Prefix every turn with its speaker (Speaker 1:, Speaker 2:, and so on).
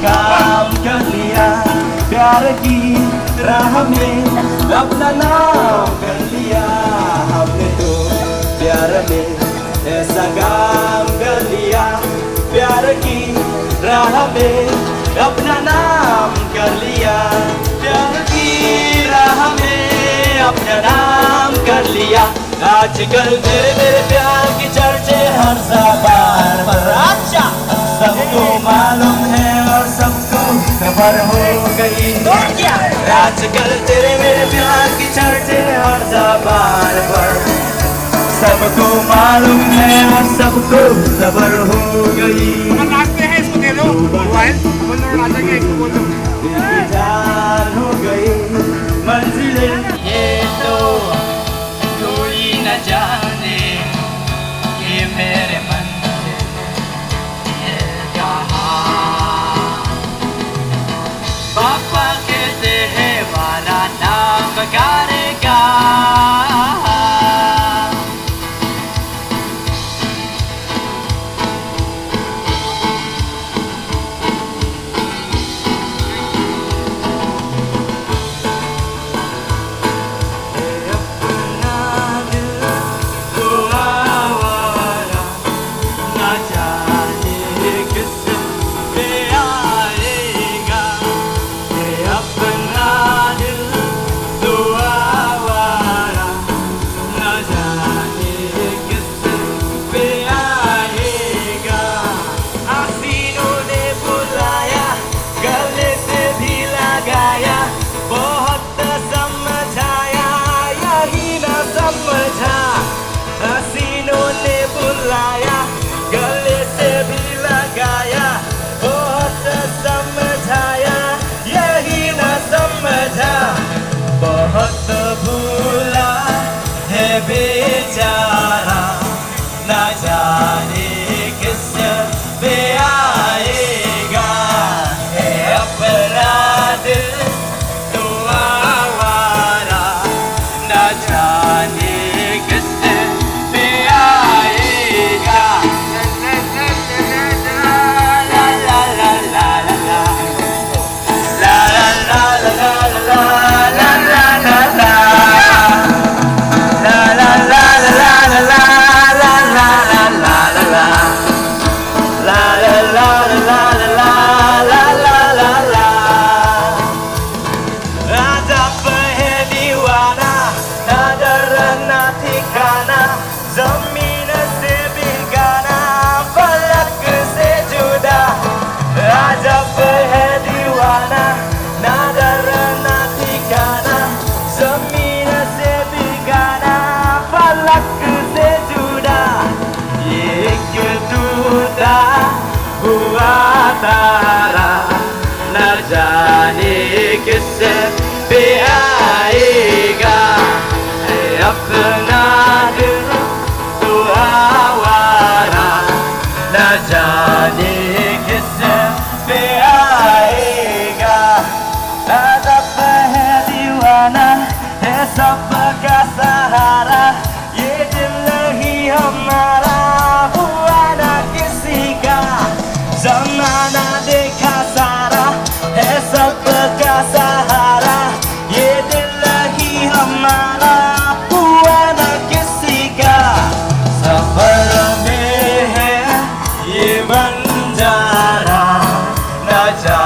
Speaker 1: काम कर लिया, प्यार की राह में अपना नाम कर लिया। हमने तो प्यार में ऐसा काम कर लिया, प्यार की राह में अपना नाम कर लिया, प्यार की राह में अपना नाम कर लिया। आजकल तेरे मेरे प्यार की चर्चे हर ज़बान पर, अच्छा सबको मालूम है और सबको खबर हो गई तो क्या। आजकल तेरे मेरे प्यार की चर्चे हर ज़बान पर, सबको मालूम है और सबको खबर हो गई।
Speaker 2: इसको दे दो मोबाइल, बोलो राजा के इसको बोलो।
Speaker 1: इंतजार हो गई मंजिलें,
Speaker 3: ये तो कोई न जाने ये मेरे मन ये कहाँ। पापा कहते हैं वाला नाम करेगा,
Speaker 1: गले से भी लगाया, बहुत समझाया यही न समझा, बहुत भूला है बेचारा, न जाने किस पे आएगा। है अपना दिल तो आवारा, न जाने किस पे आएगा। ज़मीन से बेगाना, फलक से जुदा, अजब है दीवाना, ना डर ना ठिकाना। ज़मीन से बेगाना, फलक से जुदा, ये एक टूटा हुआ तारा, न जाने किस पे आएगा। है अपना दिल तो आवारा, न जाने किस पे आएगा। अदब है दीवाना, है सबका सहारा, ये दिल नहीं हमारा हुआ ना किसी का। ज़माना देखा सारा, है सबका सहारा, ये दिल नहीं हमारा हुआ ना किसी का। सफर में है ये बंजारा, न जा